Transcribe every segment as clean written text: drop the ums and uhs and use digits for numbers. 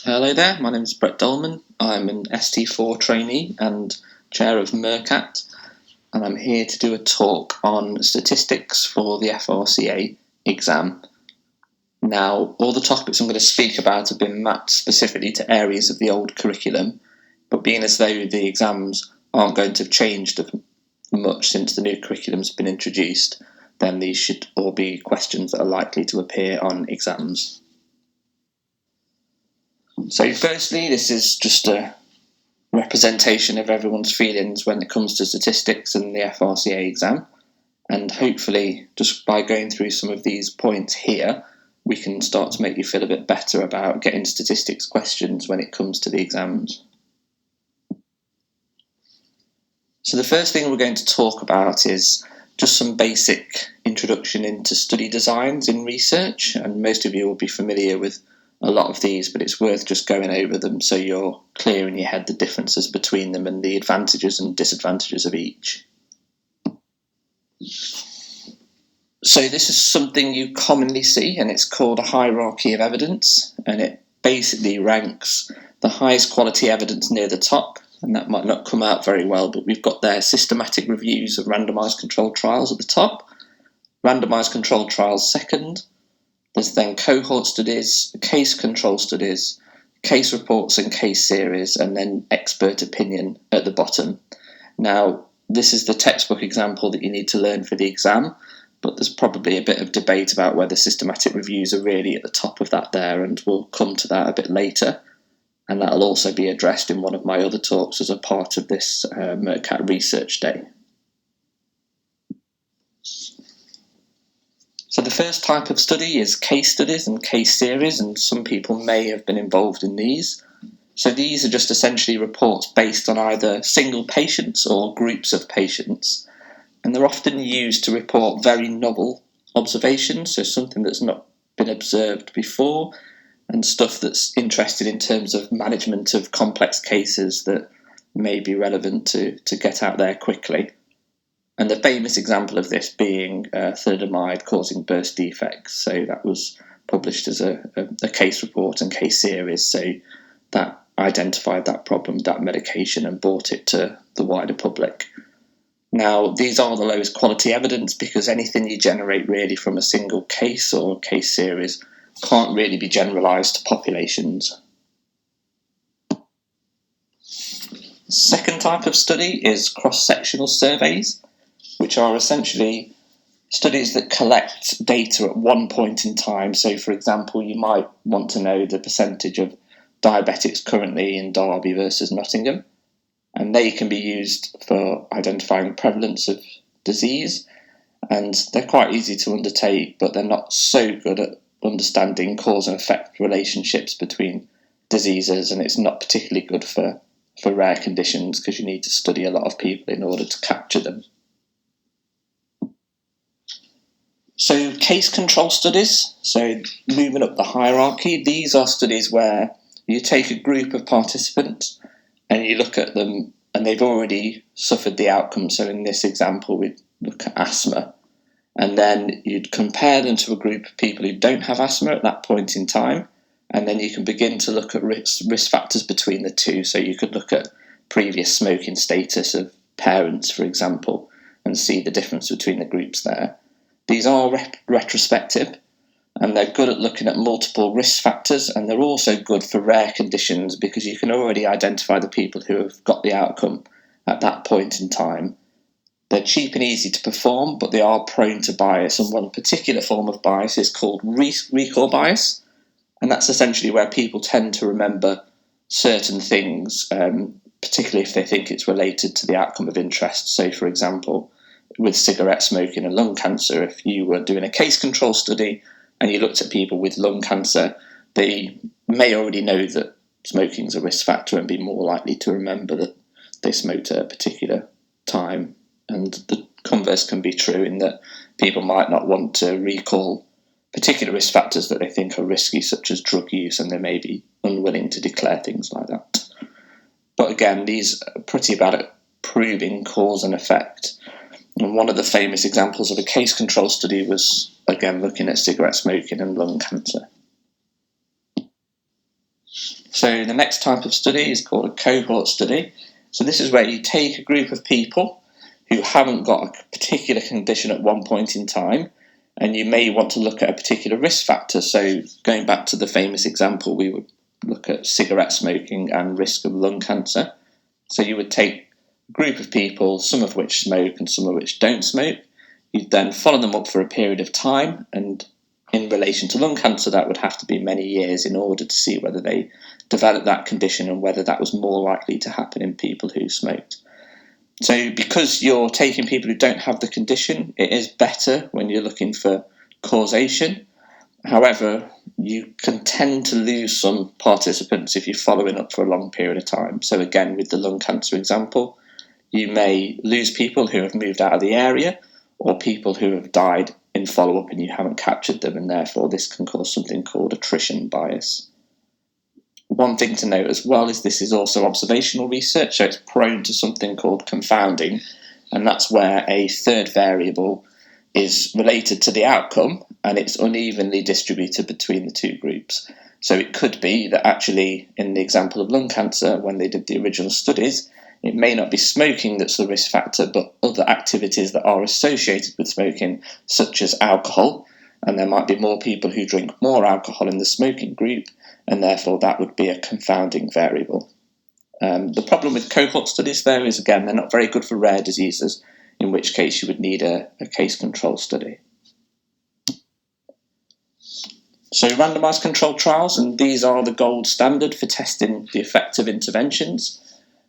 Hello there, my name is Brett Doleman. I'm an ST4 trainee and chair of MERCAT, and I'm here to do a talk on statistics for the FRCA exam. Now, all the topics I'm going to speak about have been mapped specifically to areas of the old curriculum, but being as though the exams aren't going to have changed much since the new curriculum's been introduced, then these should all be questions that are likely to appear on exams. So firstly, this is just a representation of everyone's feelings when it comes to statistics and the FRCA exam, and hopefully just by going through some of these points here, we can start to make you feel a bit better about getting statistics questions when it comes to the exams. So the first thing we're going to talk about is just some basic introduction into study designs in research, and most of you will be familiar with a lot of these, but it's worth just going over them so you're clear in your head the differences between them and the advantages and disadvantages of each. So this is something you commonly see, and it's called a hierarchy of evidence, and it basically ranks the highest quality evidence near the top, and that might not come out very well, but we've got their systematic reviews of randomized controlled trials at the top, randomized controlled trials second. There's then cohort studies, case control studies, case reports and case series, and then expert opinion at the bottom. Now, this is the textbook example that you need to learn for the exam, but there's probably a bit of debate about whether systematic reviews are really at the top of that there, and we'll come to that a bit later. And that'll also be addressed in one of my other talks as a part of this MERCAT Research Day. So the first type of study is case studies and case series, and some people may have been involved in these. So these are just essentially reports based on either single patients or groups of patients, and they're often used to report very novel observations, so something that's not been observed before, and stuff that's interested in terms of management of complex cases that may be relevant to get out there quickly. And the famous example of this being thalidomide causing burst defects. So that was published as a case report and case series. So that identified that problem, that medication, and brought it to the wider public. Now, these are the lowest quality evidence because anything you generate really from a single case or case series can't really be generalized to populations. Second type of study is cross-sectional surveys, which are essentially studies that collect data at one point in time. So, for example, you might want to know the percentage of diabetics currently in Derby versus Nottingham, and they can be used for identifying prevalence of disease, and they're quite easy to undertake, but they're not so good at understanding cause and effect relationships between diseases, and it's not particularly good for rare conditions because you need to study a lot of people in order to capture them. So case control studies, so moving up the hierarchy, these are studies where you take a group of participants and you look at them and they've already suffered the outcome. So in this example, we'd look at asthma, and then you'd compare them to a group of people who don't have asthma at that point in time, and then you can begin to look at risk factors between the two. So you could look at previous smoking status of parents, for example, and see the difference between the groups there. These are retrospective, and they're good at looking at multiple risk factors, and they're also good for rare conditions because you can already identify the people who have got the outcome at that point in time. They're cheap and easy to perform, but they are prone to bias, and one particular form of bias is called recall bias, and that's essentially where people tend to remember certain things, particularly if they think it's related to the outcome of interest. So, for example, with cigarette smoking and lung cancer, if you were doing a case control study and you looked at people with lung cancer, they may already know that smoking is a risk factor and be more likely to remember that they smoked at a particular time. And the converse can be true in that people might not want to recall particular risk factors that they think are risky, such as drug use, and they may be unwilling to declare things like that. But again, these are pretty bad at proving cause and effect. And one of the famous examples of a case control study was, again, looking at cigarette smoking and lung cancer. So the next type of study is called a cohort study. So this is where you take a group of people who haven't got a particular condition at one point in time, and you may want to look at a particular risk factor. So going back to the famous example, we would look at cigarette smoking and risk of lung cancer. So you would take a group of people, some of which smoke and some of which don't smoke. You'd then follow them up for a period of time, and in relation to lung cancer, that would have to be many years in order to see whether they developed that condition and whether that was more likely to happen in people who smoked. So because you're taking people who don't have the condition, it is better when you're looking for causation. However, you can tend to lose some participants if you're following up for a long period of time. So again, with the lung cancer example, you may lose people who have moved out of the area or people who have died in follow-up and you haven't captured them, and therefore this can cause something called attrition bias. One thing to note as well is this is also observational research, so it's prone to something called confounding, and that's where a third variable is related to the outcome and it's unevenly distributed between the two groups. So it could be that actually in the example of lung cancer, when they did the original studies, it may not be smoking that's the risk factor, but other activities that are associated with smoking, such as alcohol, and there might be more people who drink more alcohol in the smoking group, and therefore that would be a confounding variable. The problem with cohort studies, though, is again, they're not very good for rare diseases, in which case you would need a case control study. So randomized controlled trials, and these are the gold standard for testing the effect of interventions.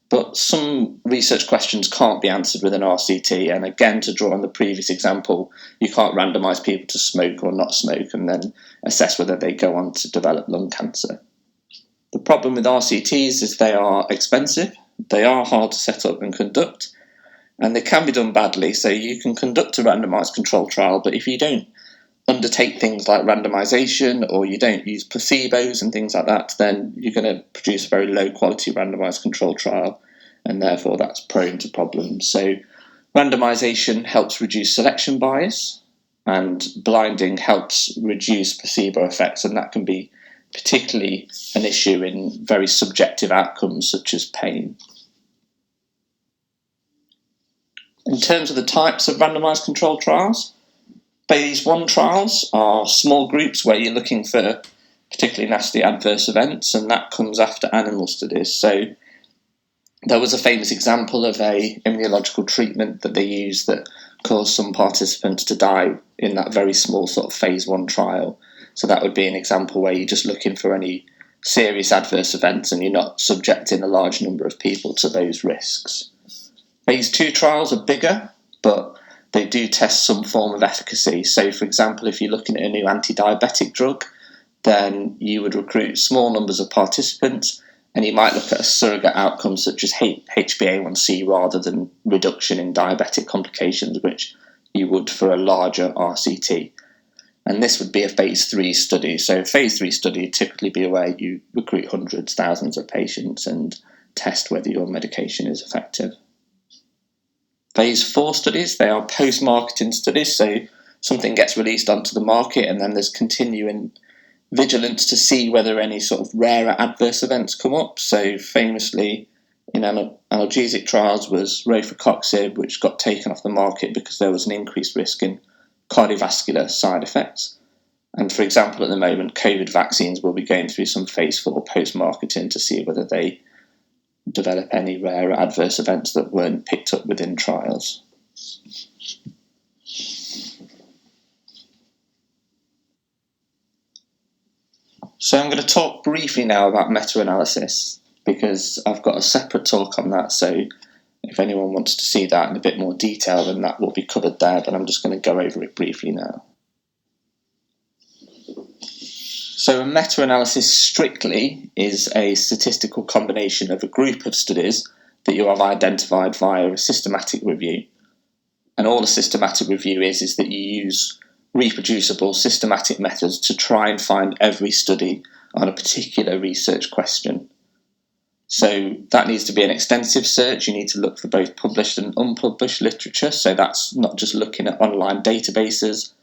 But some research questions can't be answered with an RCT, and again, to draw on the previous example, you can't randomise people to smoke or not smoke and then assess whether they go on to develop lung cancer. The problem with RCTs is they are expensive, they are hard to set up and conduct, and they can be done badly. So you can conduct a randomised controlled trial, but if you don't undertake things like randomisation or you don't use placebos and things like that, then you're going to produce a very low quality randomised controlled trial, and therefore that's prone to problems. So randomisation helps reduce selection bias, and blinding helps reduce placebo effects, and that can be particularly an issue in very subjective outcomes such as pain. In terms of the types of randomised controlled trials, Phase 1 trials are small groups where you're looking for particularly nasty adverse events, and that comes after animal studies. So there was a famous example of a immunological treatment that they used that caused some participants to die in that very small sort of Phase 1 trial. So that would be an example where you're just looking for any serious adverse events and you're not subjecting a large number of people to those risks. Phase 2 trials are bigger, but they do test some form of efficacy. So, for example, if you're looking at a new anti-diabetic drug, then you would recruit small numbers of participants and you might look at a surrogate outcome such as HbA1c rather than reduction in diabetic complications, which you would for a larger RCT. And this would be a Phase 3 study. So a Phase 3 study would typically be where you recruit hundreds, thousands of patients and test whether your medication is effective. Phase 4 studies, they are post-marketing studies, so something gets released onto the market and then there's continuing vigilance to see whether any sort of rarer adverse events come up. So famously in analgesic trials was rofecoxib, which got taken off the market because there was an increased risk in cardiovascular side effects. And for example, at the moment, COVID vaccines will be going through some Phase 4 post-marketing to see whether they develop any rare adverse events that weren't picked up within trials. So I'm going to talk briefly now about meta-analysis because I've got a separate talk on that, so if anyone wants to see that in a bit more detail, then that will be covered there, but I'm just going to go over it briefly now. So a meta-analysis strictly is a statistical combination of a group of studies that you have identified via a systematic review. And all a systematic review is that you use reproducible systematic methods to try and find every study on a particular research question. So that needs to be an extensive search. You need to look for both published and unpublished literature. So that's not just looking at online databases,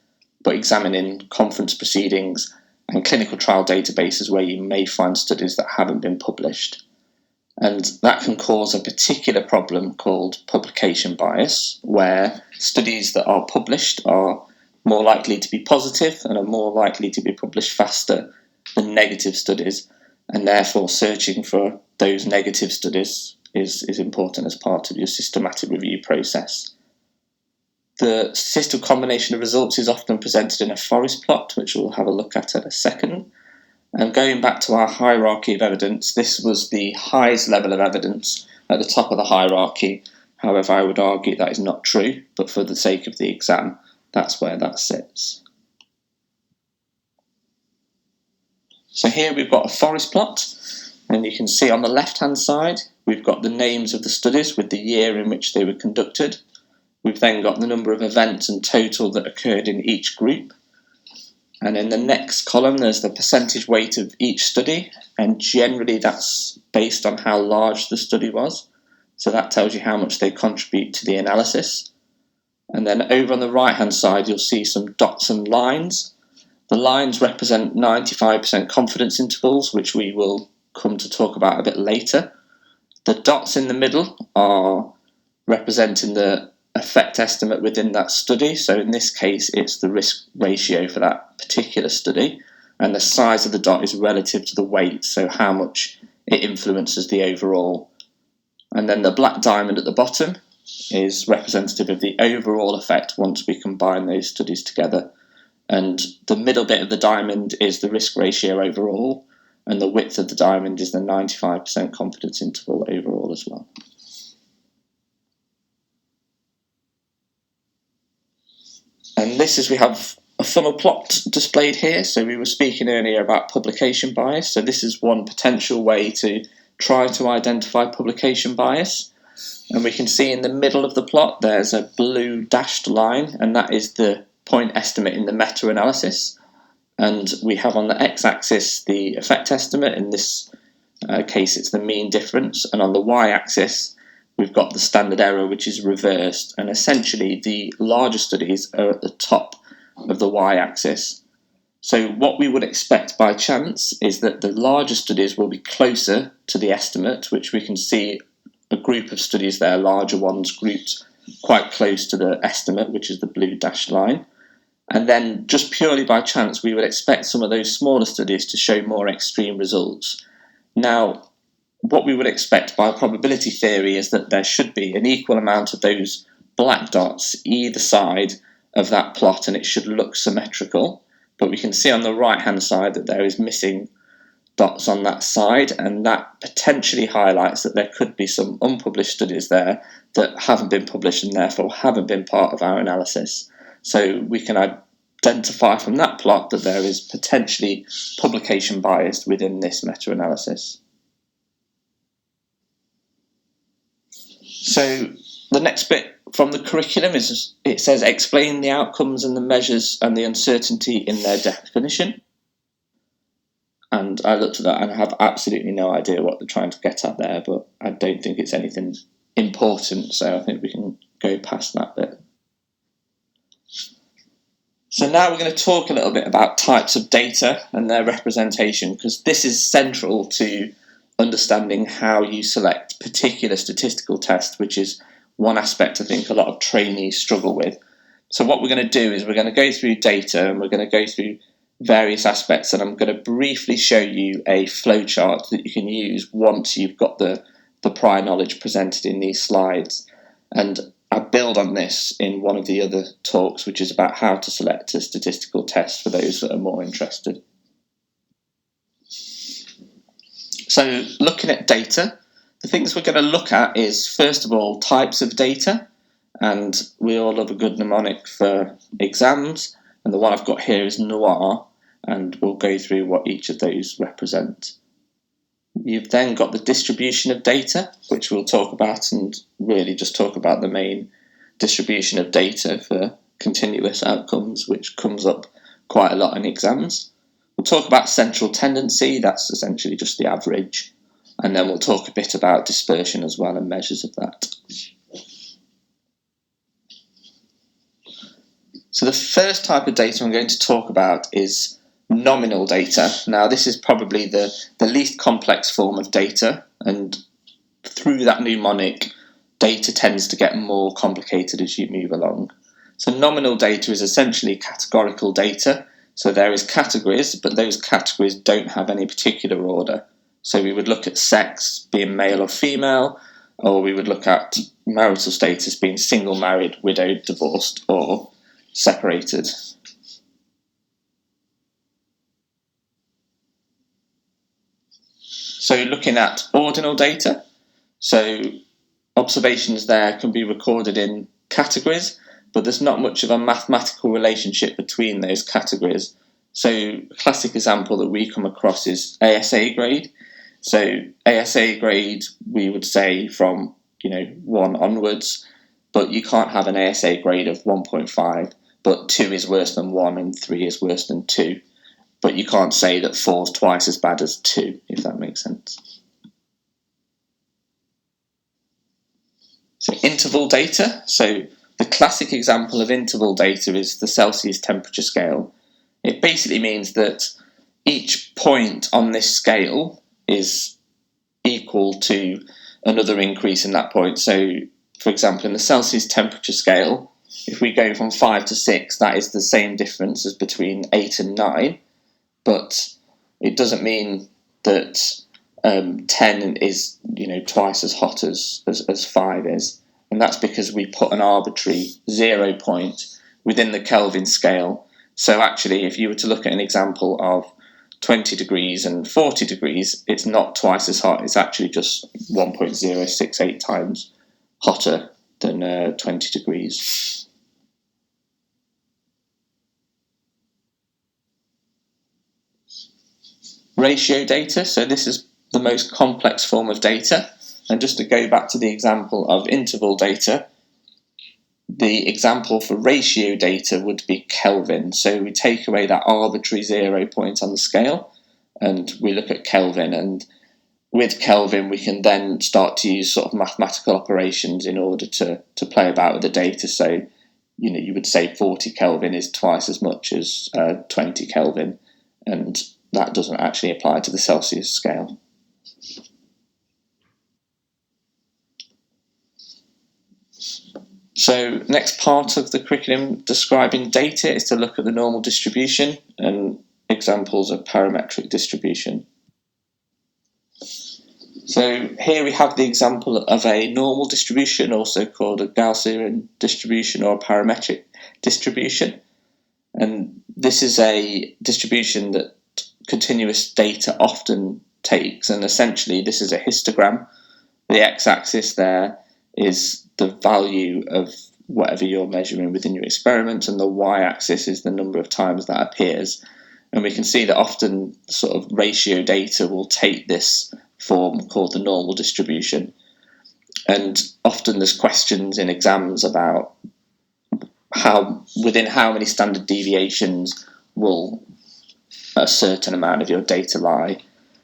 but examining conference proceedings and clinical trial databases where you may find studies that haven't been published. And that can cause a particular problem called publication bias, where studies that are published are more likely to be positive and are more likely to be published faster than negative studies, and therefore searching for those negative studies is important as part of your systematic review process. The statistical combination of results is often presented in a forest plot, which we'll have a look at in a second. And going back to our hierarchy of evidence, this was the highest level of evidence at the top of the hierarchy. However, I would argue that is not true, but for the sake of the exam, that's where that sits. So here we've got a forest plot, and you can see on the left-hand side, we've got the names of the studies with the year in which they were conducted. We've then got the number of events and total that occurred in each group. And in the next column, there's the percentage weight of each study, and generally that's based on how large the study was. So that tells you how much they contribute to the analysis. And then over on the right-hand side, you'll see some dots and lines. The lines represent 95% confidence intervals, which we will come to talk about a bit later. The dots in the middle are representing the effect estimate within that study. So in this case, it's the risk ratio for that particular study, and the size of the dot is relative to the weight, so how much it influences the overall. And then the black diamond at the bottom is representative of the overall effect once we combine those studies together. And the middle bit of the diamond is the risk ratio overall, and the width of the diamond is the 95% confidence interval overall as well. And this is, we have a funnel plot displayed here. So we were speaking earlier about publication bias. So this is one potential way to try to identify publication bias. And we can see in the middle of the plot, there's a blue dashed line, and that is the point estimate in the meta-analysis. And we have on the x-axis the effect estimate. In this case, it's the mean difference. And on the y-axis, we've got the standard error, which is reversed, and essentially the larger studies are at the top of the y-axis. So what we would expect by chance is that the larger studies will be closer to the estimate, which we can see a group of studies there, larger ones grouped quite close to the estimate, which is the blue dashed line. And then just purely by chance, we would expect some of those smaller studies to show more extreme results. Now, what we would expect by probability theory is that there should be an equal amount of those black dots either side of that plot, and it should look symmetrical. But we can see on the right-hand side that there is missing dots on that side, and that potentially highlights that there could be some unpublished studies there that haven't been published and therefore haven't been part of our analysis. So we can identify from that plot that there is potentially publication bias within this meta-analysis. So the next bit from the curriculum is, it says explain the outcomes and the measures and the uncertainty in their definition. And I looked at that and I have absolutely no idea what they're trying to get at there, but I don't think it's anything important, so I think we can go past that bit. So now we're going to talk a little bit about types of data and their representation, because this is central to understanding how you select particular statistical tests, which is one aspect I think a lot of trainees struggle with. So what we're going to do is we're going to go through data and we're going to go through various aspects, and I'm going to briefly show you a flowchart that you can use once you've got the prior knowledge presented in these slides. And I build on this in one of the other talks, which is about how to select a statistical test for those that are more interested. So looking at data, the things we're going to look at is, first of all, types of data. And we all love a good mnemonic for exams. And the one I've got here is noir, and we'll go through what each of those represent. You've then got the distribution of data, which we'll talk about, and really just talk about the main distribution of data for continuous outcomes, which comes up quite a lot in exams. We'll talk about central tendency, that's essentially just the average, and then we'll talk a bit about dispersion as well and measures of that. So the first type of data I'm going to talk about is nominal data. Now, this is probably the least complex form of data, and through that mnemonic, data tends to get more complicated as you move along. So nominal data is essentially categorical data. So there is categories, but those categories don't have any particular order. So we would look at sex being male or female, or we would look at marital status being single, married, widowed, divorced, or separated. So looking at ordinal data, so observations there can be recorded in categories, but there's not much of a mathematical relationship between those categories. So a classic example that we come across is ASA grade. So ASA grade, we would say from 1 onwards, but you can't have an ASA grade of 1.5, but 2 is worse than 1 and 3 is worse than 2. But you can't say that 4 is twice as bad as 2, if that makes sense. So interval data. So the classic example of interval data is the Celsius temperature scale. It basically means that each point on this scale is equal to another increase in that point. So, for example, in the Celsius temperature scale, if we go from 5 to 6, that is the same difference as between 8 and 9. But it doesn't mean that 10 is twice as hot as 5 is. And that's because we put an arbitrary 0 point within the Kelvin scale. So actually, if you were to look at an example of 20 degrees and 40 degrees, it's not twice as hot. It's actually just 1.068 times hotter than 20 degrees. Ratio data, so this is the most complex form of data. And just to go back to the example of interval data, the example for ratio data would be Kelvin. So we take away that arbitrary 0 point on the scale and we look at Kelvin. And with Kelvin, we can then start to use sort of mathematical operations in order to play about with the data. So, you would say 40 Kelvin is twice as much as 20 Kelvin. And that doesn't actually apply to the Celsius scale. So next part of the curriculum describing data is to look at the normal distribution and examples of parametric distribution. So here we have the example of a normal distribution, also called a Gaussian distribution or a parametric distribution. And this is a distribution that continuous data often takes, and essentially this is a histogram. The x-axis there is the value of whatever you're measuring within your experiment, and the y-axis is the number of times that appears. And we can see that often sort of ratio data will take this form called the normal distribution. And often there's questions in exams about within how many standard deviations will a certain amount of your data lie.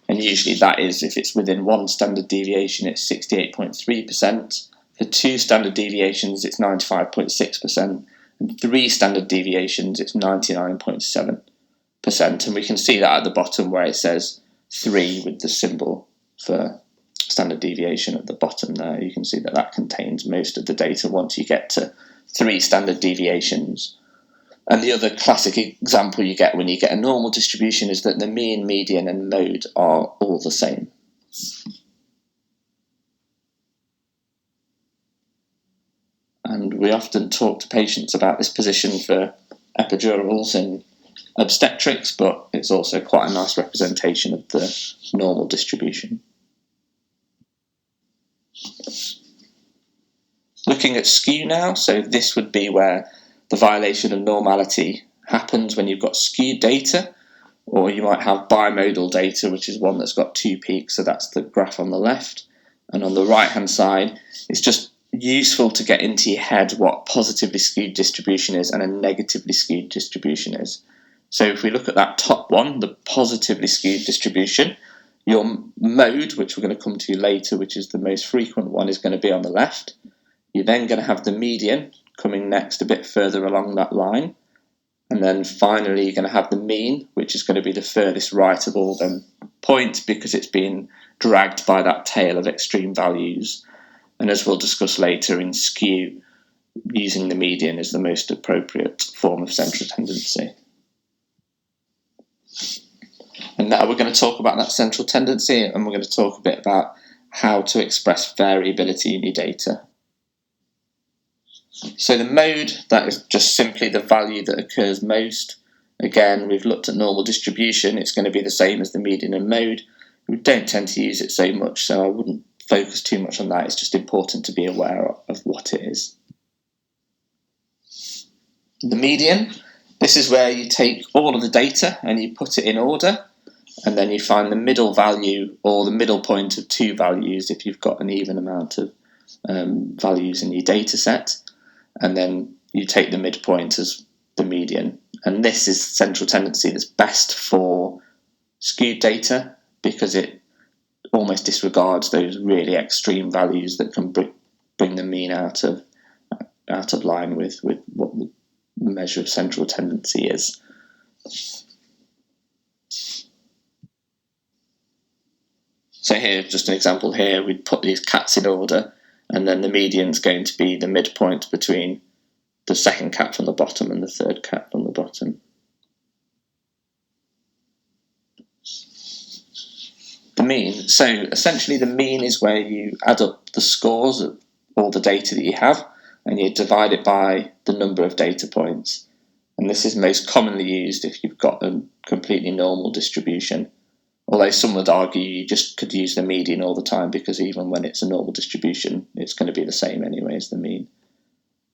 And usually that is, if it's within 1 standard deviation, it's 68.3%. For 2 standard deviations, it's 95.6%. And 3 standard deviations, it's 99.7%. And we can see that at the bottom where it says 3 with the symbol for standard deviation at the bottom there. You can see that that contains most of the data once you get to 3 standard deviations. And the other classic example you get when you get a normal distribution is that the mean, median, and mode are all the same. And we often talk to patients about this position for epidurals in obstetrics, but it's also quite a nice representation of the normal distribution. Looking at skew now, so this would be where the violation of normality happens when you've got skewed data, or you might have bimodal data, which is one that's got 2 peaks, so that's the graph on the left. And on the right-hand side, it's just useful to get into your head what positively skewed distribution is and a negatively skewed distribution is. So if we look at that top one, the positively skewed distribution, your mode, which we're going to come to later, which is the most frequent one, is going to be on the left. You're then going to have the median coming next a bit further along that line. And then finally, you're going to have the mean, which is going to be the furthest right of all them points because it's being dragged by that tail of extreme values. And as we'll discuss later in skew, using the median is the most appropriate form of central tendency. And now we're going to talk about that central tendency, and we're going to talk a bit about how to express variability in your data. So the mode, that is just simply the value that occurs most. Again, we've looked at normal distribution. It's going to be the same as the median and mode. We don't tend to use it so much, so I wouldn't focus too much on that. It's just important to be aware of what it is. The median, this is where you take all of the data and you put it in order, and then you find the middle value or the middle point of two values if you've got an even amount of values in your data set, and then you take the midpoint as the median. And this is central tendency that's best for skewed data because it almost disregards those really extreme values that can bring the mean out of line with what the measure of central tendency is. So here, just an example here, we'd put these cats in order, and then the median's going to be the midpoint between the second cat from the bottom and the third cat from the bottom. The mean. So essentially the mean is where you add up the scores of all the data that you have, and you divide it by the number of data points. And this is most commonly used if you've got a completely normal distribution. Although some would argue you just could use the median all the time because even when it's a normal distribution, it's going to be the same anyway as the mean.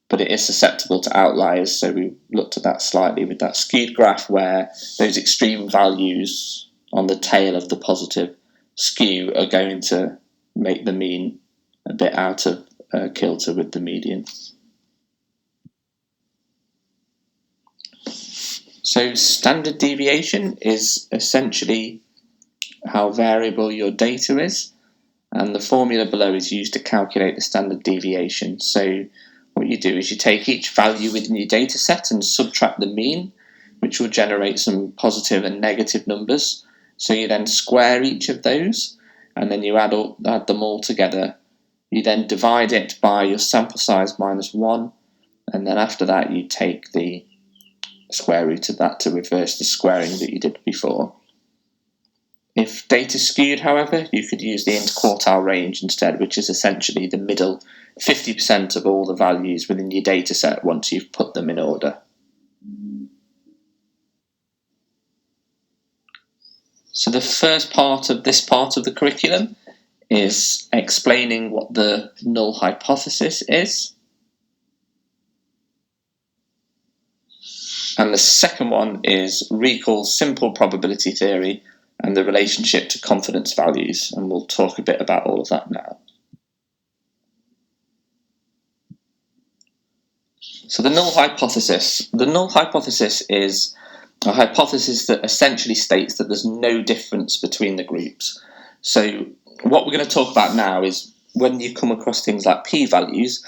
But it is susceptible to outliers, so we looked at that slightly with that skewed graph where those extreme values on the tail of the positive skew are going to make the mean a bit out of kilter with the median. So standard deviation is essentially how variable your data is, and the formula below is used to calculate the standard deviation. So what you do is you take each value within your data set and subtract the mean, which will generate some positive and negative numbers. So you then square each of those, and then you add them all together. You then divide it by your sample size minus 1, and then after that you take the square root of that to reverse the squaring that you did before. If data skewed, however, you could use the interquartile range instead, which is essentially the middle 50% of all the values within your data set once you've put them in order. So the first part of this part of the curriculum is explaining what the null hypothesis is. And the second one is recall simple probability theory and the relationship to confidence values, and we'll talk a bit about all of that now. So the null hypothesis. The null hypothesis is a hypothesis that essentially states that there's no difference between the groups. So what we're going to talk about now is when you come across things like p-values,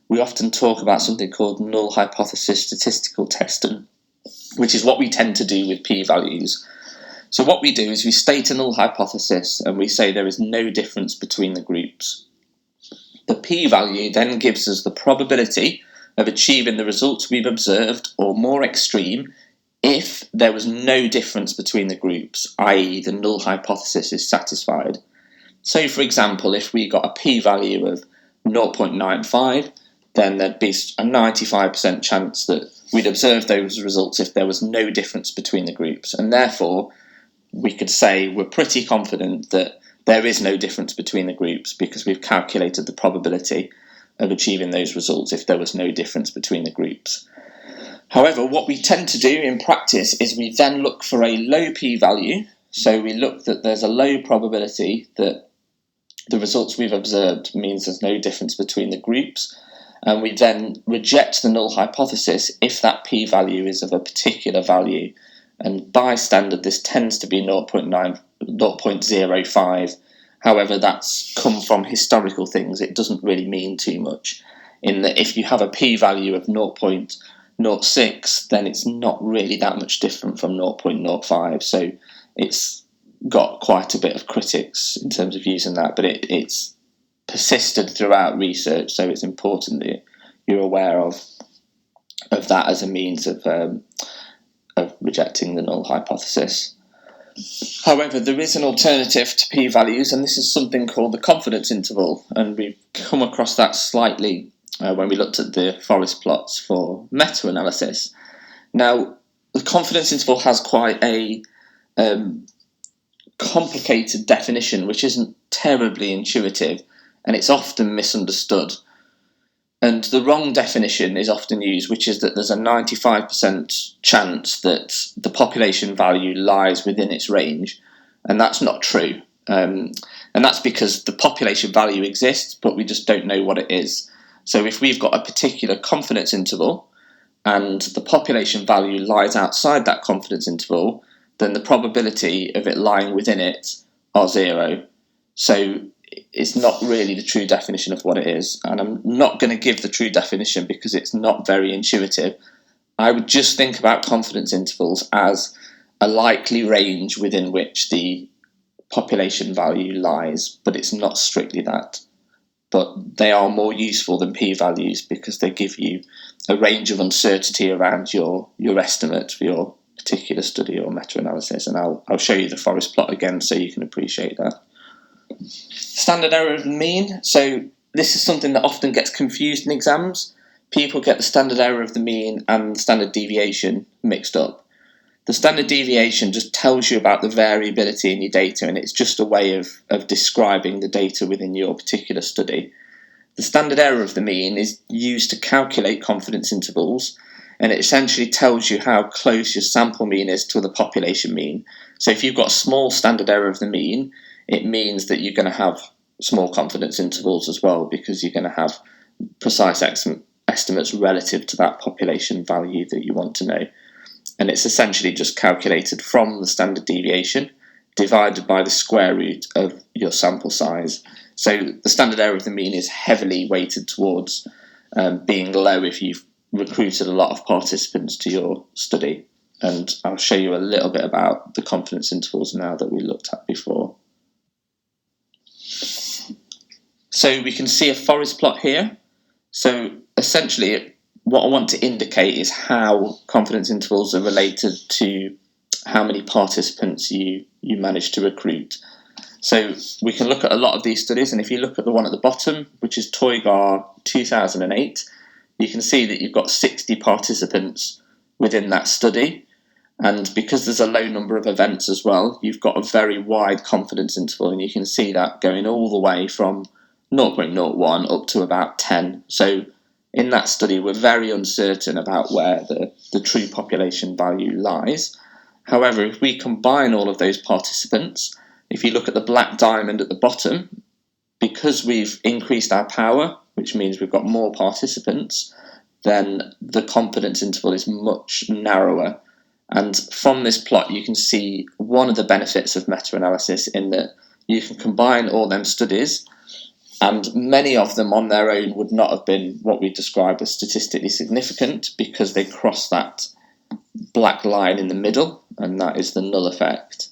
we often talk about something called null hypothesis statistical testing, which is what we tend to do with p-values. So what we do is we state a null hypothesis and we say there is no difference between the groups. The p-value then gives us the probability of achieving the results we've observed, or more extreme, if there was no difference between the groups, i.e. the null hypothesis is satisfied. So for example, if we got a p-value of 0.95, then there'd be a 95% chance that we'd observe those results if there was no difference between the groups, and therefore we could say we're pretty confident that there is no difference between the groups because we've calculated the probability of achieving those results if there was no difference between the groups. However, what we tend to do in practice is we then look for a low p-value, so we look that there's a low probability that the results we've observed means there's no difference between the groups, and we then reject the null hypothesis if that p-value is of a particular value. And by standard, this tends to be 0.05. However, that's come from historical things. It doesn't really mean too much, in that if you have a p-value of 0.05, 0.06, then it's not really that much different from 0.05. So it's got quite a bit of critics in terms of using that, but it's persisted throughout research, so it's important that you're aware of that as a means of rejecting the null hypothesis. However, there is an alternative to p-values, and this is something called the confidence interval, and we've come across that slightly when we looked at the forest plots for meta-analysis. Now, the confidence interval has quite a complicated definition, which isn't terribly intuitive, and it's often misunderstood. And the wrong definition is often used, which is that there's a 95% chance that the population value lies within its range, and that's not true. And that's because the population value exists, but we just don't know what it is. So if we've got a particular confidence interval, and the population value lies outside that confidence interval, then the probability of it lying within it are 0. So it's not really the true definition of what it is, and I'm not going to give the true definition because it's not very intuitive. I would just think about confidence intervals as a likely range within which the population value lies, but it's not strictly that. But they are more useful than p-values because they give you a range of uncertainty around your estimate for your particular study or meta-analysis, and I'll show you the forest plot again so you can appreciate that. Standard error of the mean. So this is something that often gets confused in exams. People get the standard error of the mean and standard deviation mixed up. The standard deviation just tells you about the variability in your data, and it's just a way of describing the data within your particular study. The standard error of the mean is used to calculate confidence intervals, and it essentially tells you how close your sample mean is to the population mean. So if you've got a small standard error of the mean, it means that you're going to have small confidence intervals as well, because you're going to have precise estimates relative to that population value that you want to know. And it's essentially just calculated from the standard deviation divided by the square root of your sample size. So the standard error of the mean is heavily weighted towards being low if you've recruited a lot of participants to your study. And I'll show you a little bit about the confidence intervals now that we looked at before. So we can see a forest plot here. So essentially what I want to indicate is how confidence intervals are related to how many participants you manage to recruit. So we can look at a lot of these studies, and if you look at the one at the bottom, which is Toygar 2008, you can see that you've got 60 participants within that study, and because there's a low number of events as well, you've got a very wide confidence interval, and you can see that going all the way from 0.01 up to about 10. So in that study, we're very uncertain about where the true population value lies. However, if we combine all of those participants, if you look at the black diamond at the bottom, because we've increased our power, which means we've got more participants, then the confidence interval is much narrower. And from this plot, you can see one of the benefits of meta-analysis in that you can combine all them studies, and many of them on their own would not have been what we describe as statistically significant because they cross that black line in the middle, and that is the null effect.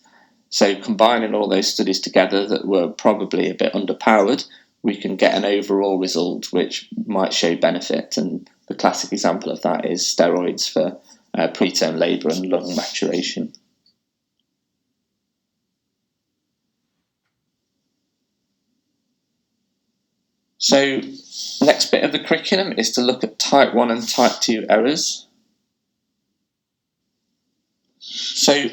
So combining all those studies together that were probably a bit underpowered, we can get an overall result which might show benefit, and the classic example of that is steroids for preterm labour and lung maturation. So next bit of the curriculum is to look at type 1 and type 2 errors. So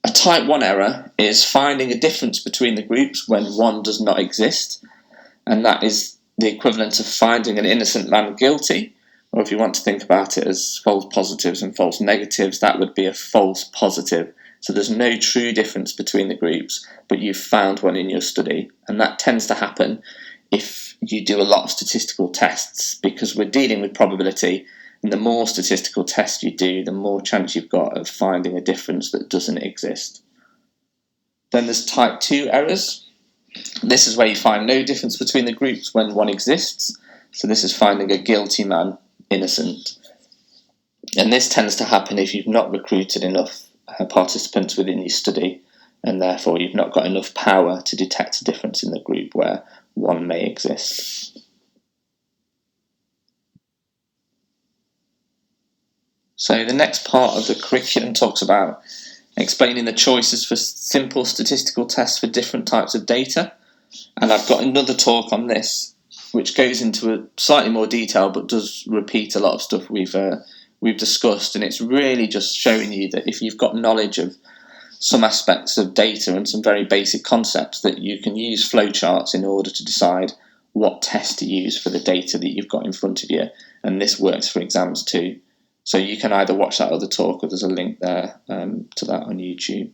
a type 1 error is finding a difference between the groups when one does not exist, and that is the equivalent of finding an innocent man guilty, or if you want to think about it as false positives and false negatives, that would be a false positive. So there's no true difference between the groups, but you've found one in your study, and that tends to happen if you do a lot of statistical tests, because we're dealing with probability, and the more statistical tests you do, the more chance you've got of finding a difference that doesn't exist. Then there's type 2 errors. This is where you find no difference between the groups when one exists. So this is finding a guilty man innocent. And this tends to happen if you've not recruited enough participants within your study, and therefore you've not got enough power to detect a difference in the group where one may exist. So the next part of the curriculum talks about explaining the choices for simple statistical tests for different types of data. And I've got another talk on this, which goes into a slightly more detail, but does repeat a lot of stuff we've discussed. And it's really just showing you that if you've got knowledge of some aspects of data and some very basic concepts, that you can use flowcharts in order to decide what test to use for the data that you've got in front of you. And this works for exams too. So you can either watch that other talk, or there's a link there to that on YouTube.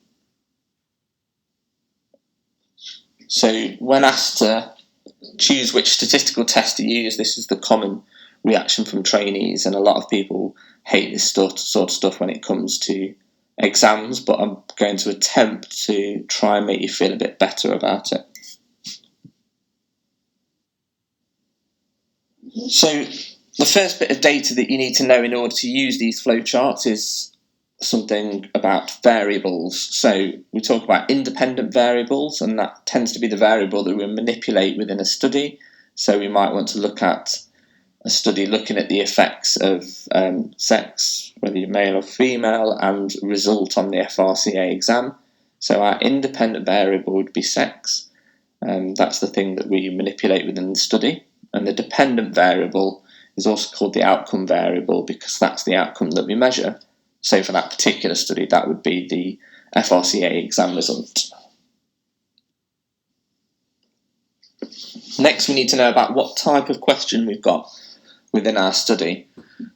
So when asked to choose which statistical test to use, this is the common reaction from trainees, and a lot of people hate this sort of stuff when it comes to exams, but I'm going to attempt to try and make you feel a bit better about it. So the first bit of data that you need to know in order to use these flowcharts is something about variables. So we talk about independent variables, and that tends to be the variable that we manipulate within a study. So we might want to look at a study looking at the effects of sex, whether you're male or female, and result on the FRCA exam. So our independent variable would be sex. That's the thing that we manipulate within the study. And the dependent variable is also called the outcome variable, because that's the outcome that we measure. So for that particular study, that would be the FRCA exam result. Next, we need to know about what type of question we've got within our study.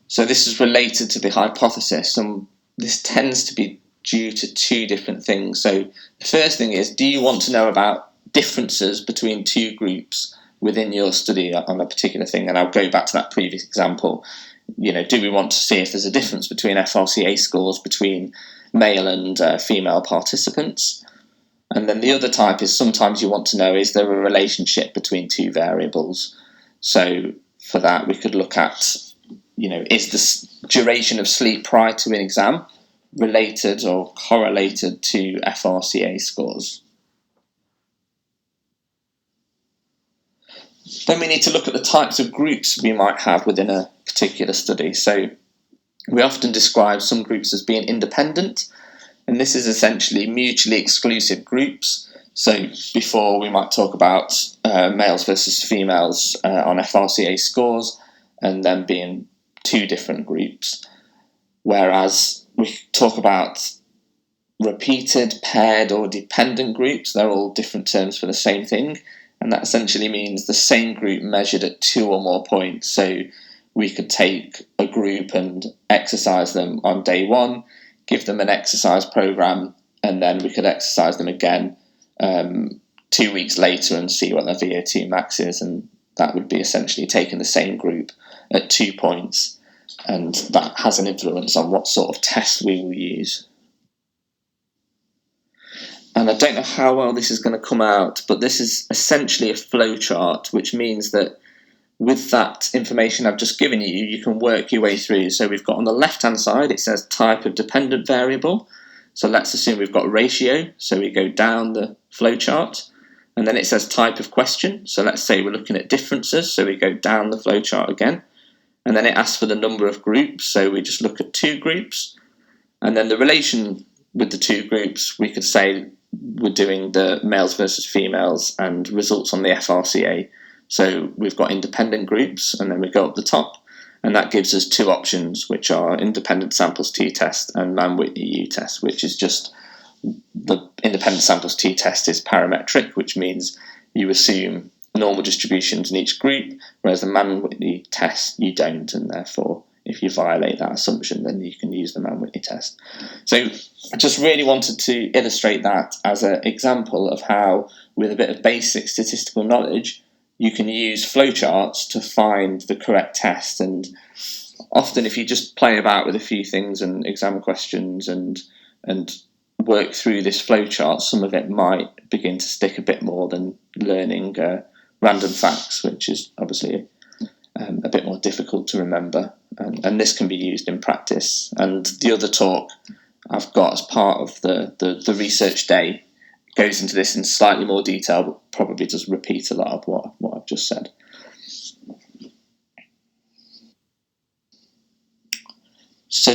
So this is related to the hypothesis, and this tends to be due to two different things. So the first thing is, do you want to know about differences between two groups within your study on a particular thing? And I'll go back to that previous example. Do we want to see if there's a difference between FRCA scores between male and female participants? And then the other type is, sometimes you want to know, is there a relationship between two variables? So for that, we could look at, is the duration of sleep prior to an exam related or correlated to FRCA scores? Then we need to look at the types of groups we might have within a particular study. So we often describe some groups as being independent, and this is essentially mutually exclusive groups. So before, we might talk about males versus females on FRCA scores, and then being two different groups. Whereas we talk about repeated, paired, or dependent groups. They're all different terms for the same thing. And that essentially means the same group measured at 2 or more points. So we could take a group and exercise them on day 1, give them an exercise program, and then we could exercise them again 2 weeks later and see what their VO2 max is. And that would be essentially taking the same group at 2 points. And that has an influence on what sort of test we will use. And I don't know how well this is going to come out, but this is essentially a flowchart, which means that with that information I've just given you, you can work your way through. So we've got on the left-hand side, it says type of dependent variable. So let's assume we've got ratio. So we go down the flowchart. And then it says type of question. So let's say we're looking at differences. So we go down the flowchart again. And then it asks for the number of groups. So we just look at 2 groups. And then the relation with the 2 groups, we could say we're doing the males versus females and results on the FRCA. So we've got independent groups, and then we go up the top, and that gives us 2 options, which are independent samples t-test and Mann-Whitney U-test, which is just the independent samples t-test is parametric, which means you assume normal distributions in each group, whereas the Mann-Whitney test you don't, and therefore if you violate that assumption, then you can use the Mann-Whitney test. So I just really wanted to illustrate that as an example of how, with a bit of basic statistical knowledge, you can use flowcharts to find the correct test. And often if you just play about with a few things and exam questions and work through this flowchart, some of it might begin to stick a bit more than learning random facts, which is obviously a bit more difficult to remember. and this can be used in practice. And the other talk I've got as part of the research day goes into this in slightly more detail, but probably does repeat a lot of what I've just said. So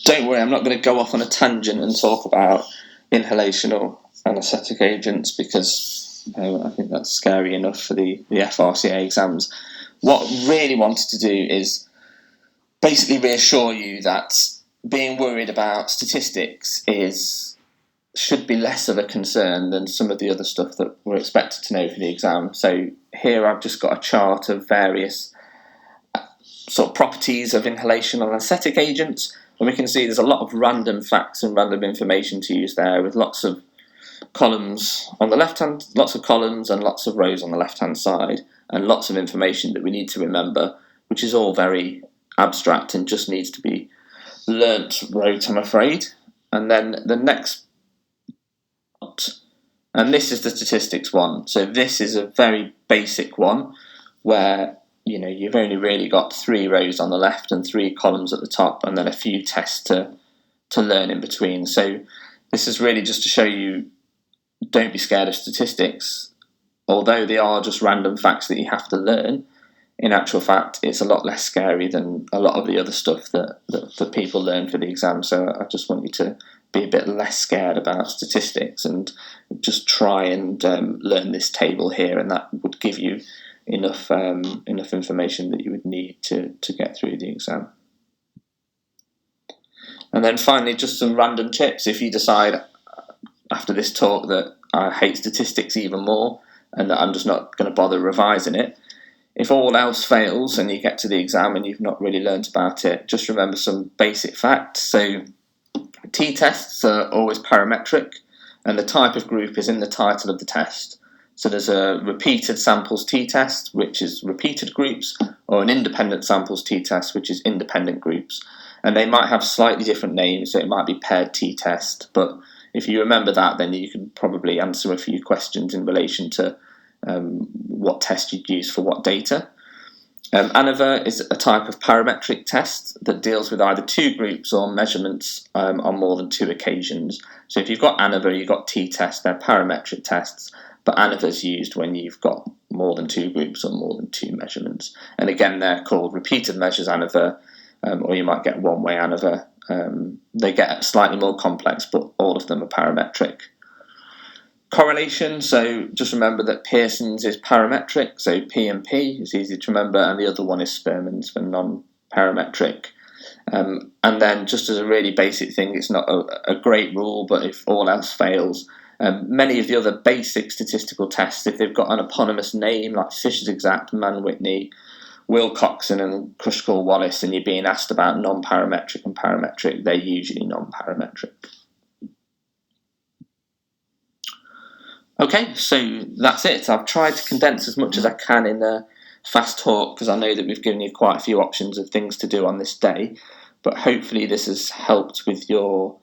don't worry, I'm not going to go off on a tangent and talk about inhalational anaesthetic agents, because I think that's scary enough for the FRCA exams. What I really wanted to do is basically reassure you that being worried about statistics should be less of a concern than some of the other stuff that we're expected to know for the exam. So here I've just got a chart of various sort of properties of inhalational anaesthetic agents, and we can see there's a lot of random facts and random information to use there, with lots of columns on the left hand, lots of columns and lots of rows on the left hand side, and lots of information that we need to remember, which is all very abstract and just needs to be learnt rote, I'm afraid. And then the next, and this is the statistics one. So this is a very basic one where you've only really got 3 rows on the left and 3 columns at the top, and then a few tests to learn in between. So this is really just to show you, don't be scared of statistics. Although they are just random facts that you have to learn, in actual fact, it's a lot less scary than a lot of the other stuff that people learn for the exam. So I just want you to be a bit less scared about statistics and just try and learn this table here, and that would give you enough information that you would need to get through the exam. And then finally, just some random tips. If you decide after this talk that I hate statistics even more and that I'm just not going to bother revising it, if all else fails and you get to the exam and you've not really learnt about it, just remember some basic facts. So t-tests are always parametric, and the type of group is in the title of the test. So there's a repeated samples t-test, which is repeated groups, or an independent samples t-test, which is independent groups. And they might have slightly different names, so it might be paired t-test, but if you remember that, then you can probably answer a few questions in relation to what test you'd use for what data. ANOVA is a type of parametric test that deals with either 2 groups or measurements on more than 2 occasions. So if you've got ANOVA, you've got t-test, they're parametric tests, but ANOVA is used when you've got more than 2 groups or more than 2 measurements. And again, they're called repeated measures ANOVA, or you might get one-way ANOVA. They get slightly more complex, but all of them are parametric. Correlation, so just remember that Pearson's is parametric, so P and P is easy to remember, and the other one is Spearman's for non-parametric. And then just as a really basic thing, it's not a great rule, but if all else fails, many of the other basic statistical tests, if they've got an eponymous name like Fisher's Exact, Mann-Whitney, Wilcoxon and Kruskal-Wallis, and you're being asked about non-parametric and parametric, they're usually non-parametric. Okay, so that's it. I've tried to condense as much as I can in a fast talk, because I know that we've given you quite a few options of things to do on this day, but hopefully this has helped with your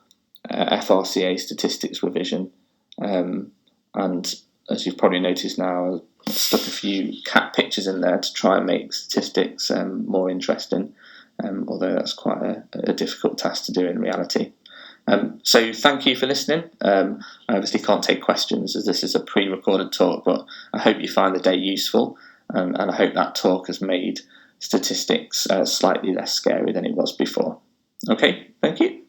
FRCA statistics revision. And as you've probably noticed now, I've stuck a few cat pictures in there to try and make statistics more interesting, although that's quite a difficult task to do in reality. So thank you for listening. I obviously can't take questions as this is a pre-recorded talk, but I hope you find the day useful, and I hope that talk has made statistics slightly less scary than it was before. Okay, thank you.